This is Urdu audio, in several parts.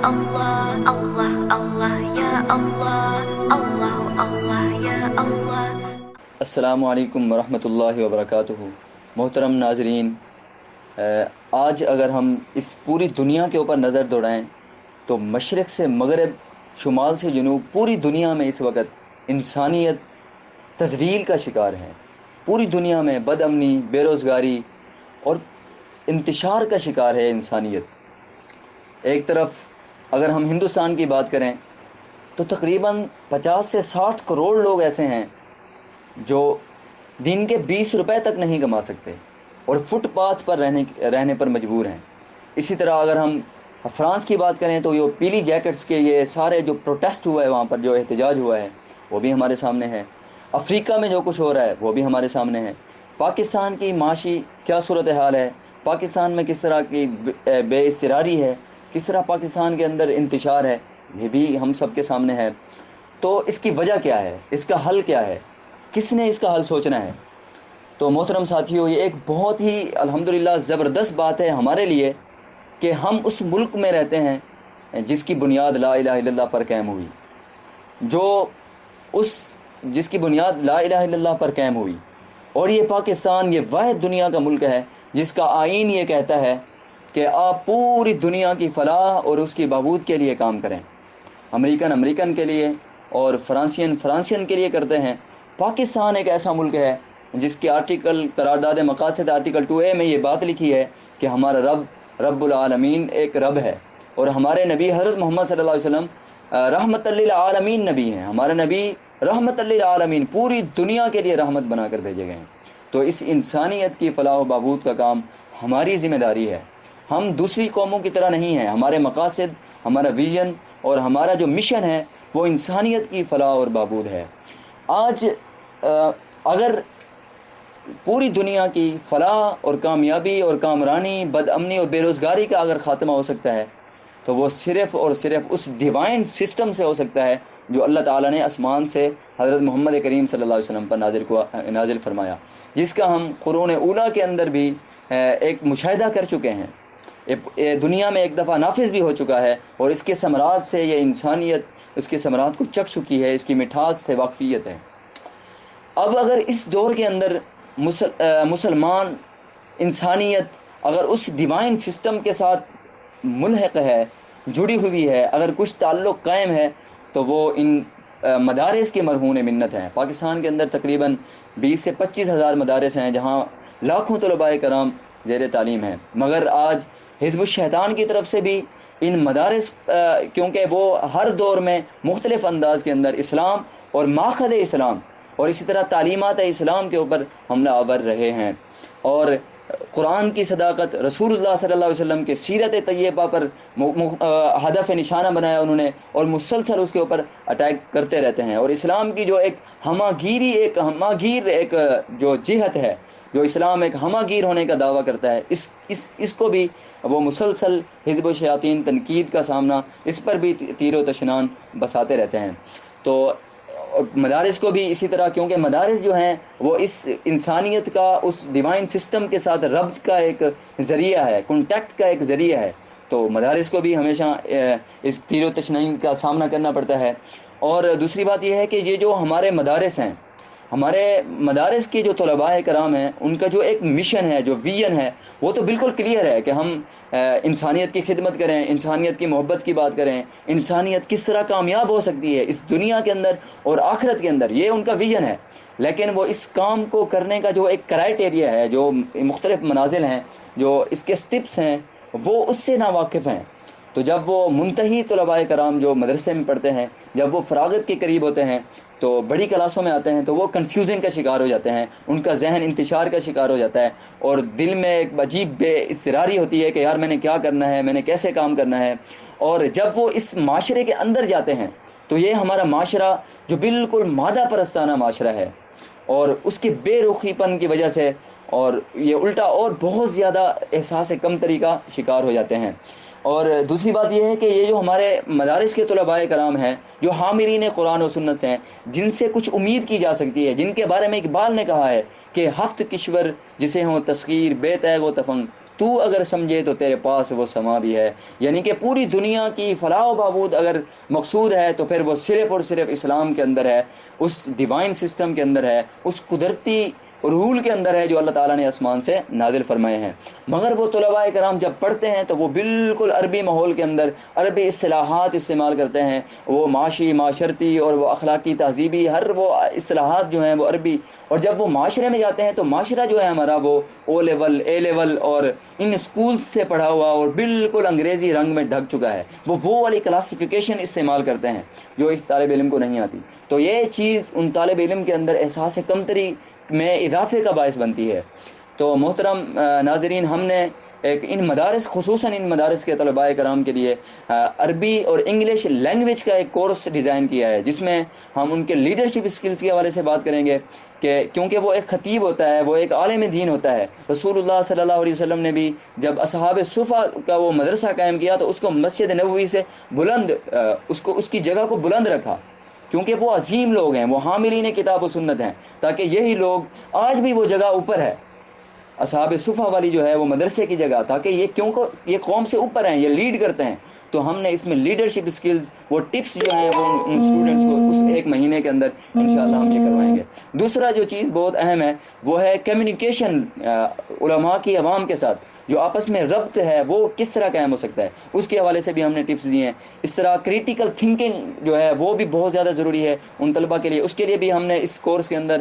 Allah, Allah, Allah, ya Allah, Allah, Allah, ya Allah. السلام علیکم ورحمۃ اللہ وبرکاتہ۔ محترم ناظرین، آج اگر ہم اس پوری دنیا کے اوپر نظر دوڑائیں تو مشرق سے مغرب، شمال سے جنوب، پوری دنیا میں اس وقت انسانیت تذلیل کا شکار ہے۔ پوری دنیا میں بد امنی، بے روزگاری اور انتشار کا شکار ہے انسانیت۔ ایک طرف اگر ہم ہندوستان کی بات کریں تو تقریباً 50 سے 60 کروڑ لوگ ایسے ہیں جو دن کے 20 روپے تک نہیں کما سکتے اور فٹ پاتھ پر رہنے پر مجبور ہیں۔ اسی طرح اگر ہم فرانس کی بات کریں تو یہ پیلی جیکٹس کے یہ سارے جو پروٹیسٹ ہوا ہے، وہاں پر جو احتجاج ہوا ہے، وہ بھی ہمارے سامنے ہے۔ افریقہ میں جو کچھ ہو رہا ہے وہ بھی ہمارے سامنے ہے۔ پاکستان کی معاشی کیا صورتحال ہے، پاکستان میں کس طرح کی بے استقراری ہے، کس طرح پاکستان کے اندر انتشار ہے، یہ بھی ہم سب کے سامنے ہے۔ تو اس کی وجہ کیا ہے، اس کا حل کیا ہے، کس نے اس کا حل سوچنا ہے؟ تو محترم ساتھیوں، یہ ایک بہت ہی الحمدللہ زبردست بات ہے ہمارے لیے کہ ہم اس ملک میں رہتے ہیں جس کی بنیاد لا الہ الا اللہ پر قائم ہوئی، جس کی بنیاد لا الہ الا اللہ پر قائم ہوئی۔ اور یہ پاکستان، یہ واحد دنیا کا ملک ہے جس کا آئین یہ کہتا ہے کہ آپ پوری دنیا کی فلاح اور اس کی بہبود کے لیے کام کریں۔ امریکن کے لیے اور فرانسین کے لیے کرتے ہیں۔ پاکستان ایک ایسا ملک ہے جس کے قرارداد مقاصد آرٹیکل 2A میں یہ بات لکھی ہے کہ ہمارا رب العالمین ایک رب ہے، اور ہمارے نبی حضرت محمد صلی اللہ علیہ وسلم رحمت للعالمین نبی ہیں۔ ہمارے نبی رحمت للعالمین، پوری دنیا کے لیے رحمت بنا کر بھیجے گئے ہیں۔ تو اس انسانیت کی فلاح و بہبود کا کام ہماری ذمہ داری ہے۔ ہم دوسری قوموں کی طرح نہیں ہیں۔ ہمارے مقاصد، ہمارا ویژن اور ہمارا جو مشن ہے وہ انسانیت کی فلاح اور بہبود ہے۔ آج اگر پوری دنیا کی فلاح اور کامیابی اور کامرانی، بد امنی اور بے روزگاری کا اگر خاتمہ ہو سکتا ہے تو وہ صرف اور صرف اس ڈیوائن سسٹم سے ہو سکتا ہے جو اللہ تعالیٰ نے آسمان سے حضرت محمد کریم صلی اللہ علیہ وسلم پر نازل فرمایا، جس کا ہم قرون اولیٰ کے اندر بھی ایک مشاہدہ کر چکے ہیں۔ یہ دنیا میں ایک دفعہ نافذ بھی ہو چکا ہے، اور اس کے ثمرات سے یہ انسانیت اس کے ثمرات کو چکھ چکی ہے، اس کی مٹھاس سے واقفیت ہے۔ اب اگر اس دور کے اندر مسلمان انسانیت اگر اس ڈیوائن سسٹم کے ساتھ ملحق ہے، جڑی ہوئی ہے، اگر کچھ تعلق قائم ہے، تو وہ ان مدارس کے مرہون منت ہیں۔ پاکستان کے اندر تقریباً 20 سے 25 ہزار مدارس ہیں جہاں لاکھوں طلباء کرام زیر تعلیم ہیں، مگر آج حزب الشیطان کی طرف سے بھی ان مدارس کیونکہ وہ ہر دور میں مختلف انداز کے اندر اسلام اور ماخذ اسلام اور اسی طرح تعلیمات اسلام کے اوپر حملہ آور رہے ہیں، اور قرآن کی صداقت، رسول اللہ صلی اللہ علیہ وسلم کے سیرت طیبہ پر ہدف نشانہ بنایا انہوں نے، اور مسلسل اس کے اوپر اٹیک کرتے رہتے ہیں۔ اور اسلام کی جو ایک ہماگیر ایک جو جہت ہے، جو اسلام ایک ہماگیر ہونے کا دعویٰ کرتا ہے، اس کو بھی وہ مسلسل حزب الشیاطین تنقید کا سامنا، اس پر بھی تیر و تشنان بساتے رہتے ہیں۔ تو مدارس کو بھی اسی طرح، کیونکہ مدارس جو ہیں وہ اس انسانیت کا اس ڈیوائن سسٹم کے ساتھ ربط کا ایک ذریعہ ہے، کنٹیکٹ کا ایک ذریعہ ہے، تو مدارس کو بھی ہمیشہ اس تیر و تشنین کا سامنا کرنا پڑتا ہے۔ اور دوسری بات یہ ہے کہ یہ جو ہمارے مدارس ہیں، ہمارے مدارس کے جو طلباء کرام ہیں، ان کا جو ایک مشن ہے، جو ویژن ہے، وہ تو بالکل کلیئر ہے کہ ہم انسانیت کی خدمت کریں، انسانیت کی محبت کی بات کریں، انسانیت کس طرح کامیاب ہو سکتی ہے اس دنیا کے اندر اور آخرت کے اندر، یہ ان کا ویژن ہے۔ لیکن وہ اس کام کو کرنے کا جو ایک کرائٹیریا ہے، جو مختلف منازل ہیں، جو اس کے سٹیپس ہیں، وہ اس سے ناواقف ہیں۔ تو جب وہ منتہی طلباء کرام جو مدرسے میں پڑھتے ہیں، جب وہ فراغت کے قریب ہوتے ہیں تو بڑی کلاسوں میں آتے ہیں تو وہ کنفیوژن کا شکار ہو جاتے ہیں، ان کا ذہن انتشار کا شکار ہو جاتا ہے، اور دل میں ایک عجیب بے استقراری ہوتی ہے کہ یار میں نے کیا کرنا ہے، میں نے کیسے کام کرنا ہے۔ اور جب وہ اس معاشرے کے اندر جاتے ہیں تو یہ ہمارا معاشرہ جو بالکل مادہ پرستانہ معاشرہ ہے، اور اس کے بے رخی پن کی وجہ سے اور یہ الٹا اور بہت زیادہ احساس کمتری کا شکار ہو جاتے ہیں۔ اور دوسری بات یہ ہے کہ یہ جو ہمارے مدارس کے طلباء کرام ہیں، جو حاملین قرآن و سنت سے ہیں، جن سے کچھ امید کی جا سکتی ہے، جن کے بارے میں اقبال نے کہا ہے کہ ہفت کشور جسے ہوں تسخیر بے تیغ و تفنگ، تو اگر سمجھے تو تیرے پاس وہ سما بھی ہے. یعنی کہ پوری دنیا کی فلاح و بہبود اگر مقصود ہے تو پھر وہ صرف اور صرف اسلام کے اندر ہے، اس ڈیوائن سسٹم کے اندر ہے، اس قدرتی رول کے اندر ہے جو اللہ تعالیٰ نے آسمان سے نازل فرمائے ہیں. مگر وہ طلباء کرام جب پڑھتے ہیں تو وہ بالکل عربی ماحول کے اندر عربی اصطلاحات استعمال کرتے ہیں، وہ معاشی، معاشرتی اور وہ اخلاقی، تہذیبی، ہر وہ اصطلاحات جو ہیں وہ عربی. اور جب وہ معاشرے میں جاتے ہیں تو معاشرہ جو ہے ہمارا وہ او لیول، اے لیول اور ان اسکولز سے پڑھا ہوا اور بالکل انگریزی رنگ میں ڈھک چکا ہے. وہ والی کلاسیفیکیشن استعمال کرتے ہیں جو اس طالب علم کو نہیں آتی. تو یہ چیز ان طالب علم کے اندر احساس کمتری میں اضافے کا باعث بنتی ہے. تو محترم ناظرین، ہم نے ان مدارس، خصوصاً ان مدارس کے طلباء کرام کے لیے عربی اور انگلش لینگویج کا ایک کورس ڈیزائن کیا ہے، جس میں ہم ان کے لیڈرشپ اسکلز کے حوالے سے بات کریں گے کہ کیونکہ وہ ایک خطیب ہوتا ہے، وہ ایک عالم دین ہوتا ہے. رسول اللہ صلی اللہ علیہ وسلم نے بھی جب اصحاب صفا کا وہ مدرسہ قائم کیا تو اس کو مسجد نبوی سے بلند، اس کی جگہ کو بلند رکھا، کیونکہ وہ عظیم لوگ ہیں، وہ حاملین کتاب و سنت ہیں، تاکہ یہی لوگ آج بھی وہ جگہ اوپر ہے، اصحاب صفا والی جو ہے وہ مدرسے کی جگہ، تاکہ یہ قوم سے اوپر ہیں، یہ لیڈ کرتے ہیں. تو ہم نے اس میں لیڈرشپ اسکلز، وہ ٹپس جو ہیں وہ ان اسٹوڈنٹس کو اس ایک مہینے کے اندر انشاءاللہ ہم یہ کروائیں گے. دوسرا جو چیز بہت اہم ہے وہ ہے کمیونیکیشن، علماء کی عوام کے ساتھ جو آپس میں ربط ہے وہ کس طرح قائم ہو سکتا ہے، اس کے حوالے سے بھی ہم نے ٹپس دیے ہیں. اس طرح کریٹیکل تھنکنگ جو ہے وہ بھی بہت زیادہ ضروری ہے ان طلباء کے لیے، اس کے لیے بھی ہم نے اس کورس کے اندر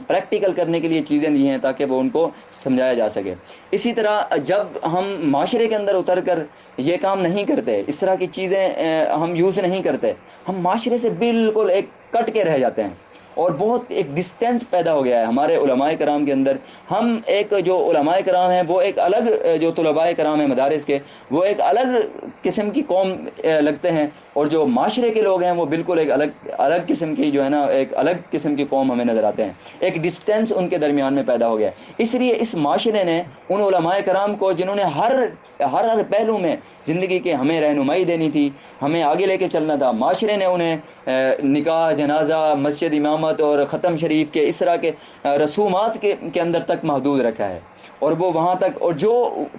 پریکٹیکل کرنے کے لیے چیزیں دی ہیں تاکہ وہ ان کو سمجھایا جا سکے. اسی طرح جب ہم معاشرے کے اندر اتر کر یہ کام نہیں کرتے، اس طرح کی چیزیں ہم یوز نہیں کرتے، ہم معاشرے سے بالکل ایک کٹ کے رہ جاتے ہیں اور بہت ایک ڈسٹینس پیدا ہو گیا ہے ہمارے علماء کرام کے اندر. ہم ایک جو علماء کرام ہیں وہ ایک الگ، جو طلباء کرام ہیں مدارس کے وہ ایک الگ قسم کی قوم لگتے ہیں، اور جو معاشرے کے لوگ ہیں وہ بالکل ایک الگ قسم کی جو ہے نا ایک الگ قسم کی قوم ہمیں نظر آتے ہیں. ایک ڈسٹینس ان کے درمیان میں پیدا ہو گیا ہے. اس لیے اس معاشرے نے ان علماء کرام کو جنہوں نے ہر پہلو میں زندگی کے ہمیں رہنمائی دینی تھی، ہمیں آگے لے کے چلنا تھا، معاشرے نے انہیں نکاح، جنازہ، مسجد امامت اور ختم شریف کے اس طرح کے رسومات کے اندر تک محدود رکھا ہے. اور وہ وہاں تک، اور جو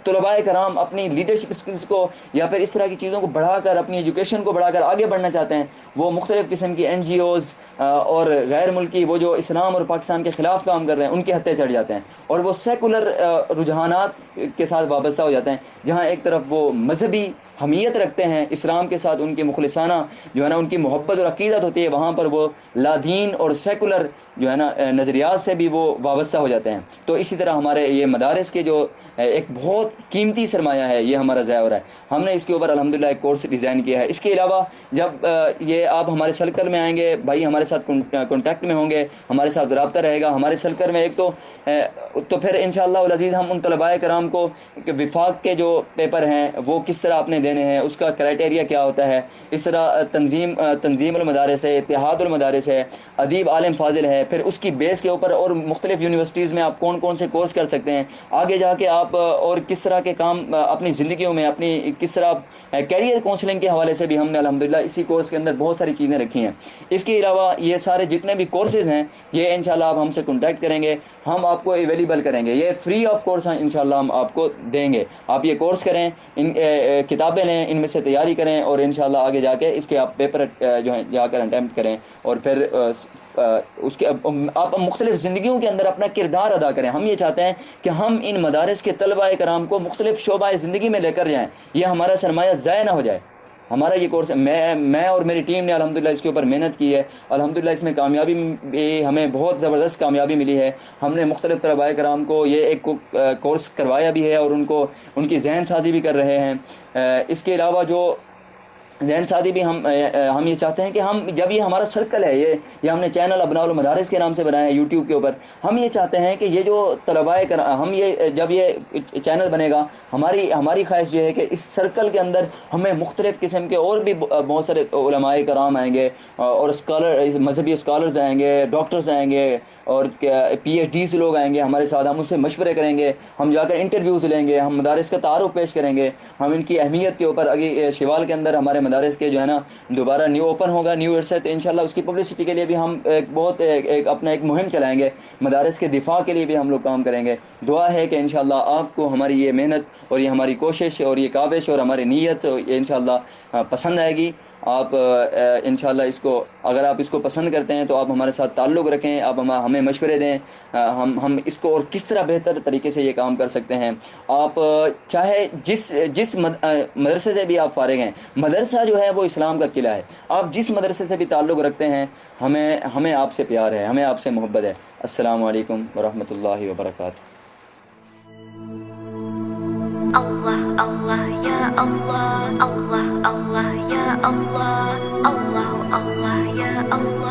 طلباء کرام اپنی لیڈرشپ اسکلز کو یا پھر اس طرح کی چیزوں کو بڑھا کر، اپنی ایجوکیشن کو بڑھا کر آگے بڑھنا چاہتے ہیں، وہ مختلف قسم کی این جی اوز اور غیر ملکی، وہ جو اسلام اور پاکستان کے خلاف کام کر رہے ہیں، ان کے ہتھے چڑھ جاتے ہیں اور وہ سیکولر رجحانات کے ساتھ وابستہ ہو جاتے ہیں. جہاں ایک طرف وہ مذہبی حمیت رکھتے ہیں، اسلام کے ساتھ ان کی مخلصانہ جو ہے نا ان کی محبت اور عقیدت ہوتی ہے، وہاں پر وہ لادین اور سیکولر جو ہے نا نظریات سے بھی وہ وابستہ ہو جاتے ہیں. تو اسی طرح ہمارے یہ مدارس کے جو ایک بہت قیمتی سرمایہ ہے، یہ ہمارا ضائع ہو رہا ہے. ہم نے اس کے اوپر الحمدللہ ایک کورس ڈیزائن کیا ہے. اس کے علاوہ جب یہ آپ ہمارے سرکل میں آئیں گے، بھائی ہمارے ساتھ کانٹیکٹ میں ہوں گے، ہمارے ساتھ رابطہ رہے گا ہمارے سرکل میں، ایک تو پھر انشاءاللہ العزیز ہم ان طلباء کرام کو وفاق کے جو پیپر ہیں وہ کس طرح اپنے دینے ہیں، اس کا کرائٹیریا کیا ہوتا ہے، اس طرح تنظیم المدارس ہے، اتحاد المدارس ہے، ادیب عالم فاضل ہے، پھر اس کی بیس کے اوپر اور مختلف یونیورسٹیز میں آپ کون کون سے کورس کر سکتے ہیں آگے جا کے آپ، اور کس طرح کے کام اپنی زندگیوں میں، اپنی کس طرح کیریئر کونسلنگ کے حوالے سے بھی ہم نے الحمدللہ اسی کورس کے اندر بہت ساری چیزیں رکھی ہیں. اس کے علاوہ یہ سارے جتنے بھی کورسز ہیں یہ انشاءاللہ آپ ہم سے کانٹیکٹ کریں گے، ہم آپ کو اویلیبل کریں گے، یہ فری آف کورس ہیں انشاءاللہ ہم آپ کو دیں گے. آپ یہ کورس کریں، ان کتابیں لیں، ان میں سے تیاری کریں، اور انشاءاللہ آگے جا کے اس کے آپ پیپر جو ہیں جا کر اٹیمپٹ کریں، اور پھر اس کے آپ مختلف زندگیوں کے اندر اپنا کردار ادا کریں. ہم یہ چاہتے ہیں کہ ہم ان مدارس کے طلباء کرام کو مختلف شعبہ زندگی میں لے کر جائیں، یہ ہمارا سرمایہ ضائع نہ ہو جائے. ہمارا یہ کورس میں اور میری ٹیم نے الحمدللہ اس کے اوپر محنت کی ہے، الحمدللہ اس میں کامیابی بھی، ہمیں بہت زبردست کامیابی ملی ہے. ہم نے مختلف طلباء کرام کو یہ ایک کورس کروایا بھی ہے اور ان کی ذہن سازی بھی کر رہے ہیں. اس کے علاوہ جو ذہن سازی بھی ہم یہ چاہتے ہیں کہ ہم جب یہ ہمارا سرکل ہے، یہ ہم نے چینل ابناء المدارس کے نام سے بنایا ہے یوٹیوب کے اوپر. ہم یہ چاہتے ہیں کہ یہ جو طلباء ہم یہ جب یہ چینل بنے گا، ہماری خواہش یہ ہے کہ اس سرکل کے اندر ہمیں مختلف قسم کے اور بھی بہت سارے علماء کرام آئیں گے، اور مذہبی اسکالرز آئیں گے، ڈاکٹرز آئیں گے، اور پی ایچ ڈیز لوگ آئیں گے ہمارے ساتھ. ہم ان سے مشورے کریں گے، ہم جا کر انٹرویوز لیں گے، ہم مدارس کا تعارف پیش کریں گے، ہم ان کی اہمیت کے اوپر. شوال کے اندر ہمارے مدارس کے جو ہے نا دوبارہ نیو اوپن ہوگا، نیو ایئر سے، تو انشاءاللہ اس کی پبلسٹی کے لیے بھی ہم اپنا ایک مہم چلائیں گے، مدارس کے دفاع کے لیے بھی ہم لوگ کام کریں گے۔ دعا ہے کہ انشاءاللہ آپ کو ہماری یہ محنت اور یہ ہماری کوشش اور یہ کاوش اور ہماری نیت یہ انشاءاللہ پسند آئے گی۔ آپ انشاءاللہ اس کو، اگر آپ اس کو پسند کرتے ہیں تو آپ ہمارے ساتھ تعلق رکھیں، آپ ہمیں مشورے دیں، ہم اس کو اور کس طرح بہتر طریقے سے یہ کام کر سکتے ہیں۔ آپ چاہے جس مدرسے سے بھی آپ فارغ ہیں، مدرسہ جو ہے وہ اسلام کا قلعہ ہے، آپ جس مدرسے سے بھی تعلق رکھتے ہیں، ہمیں آپ سے پیار ہے، ہمیں آپ سے محبت ہے۔ السلام علیکم ورحمۃ اللہ وبرکاتہ۔ Allah Allah ya Allah Allah Allah ya Allah Allah Allah ya Allah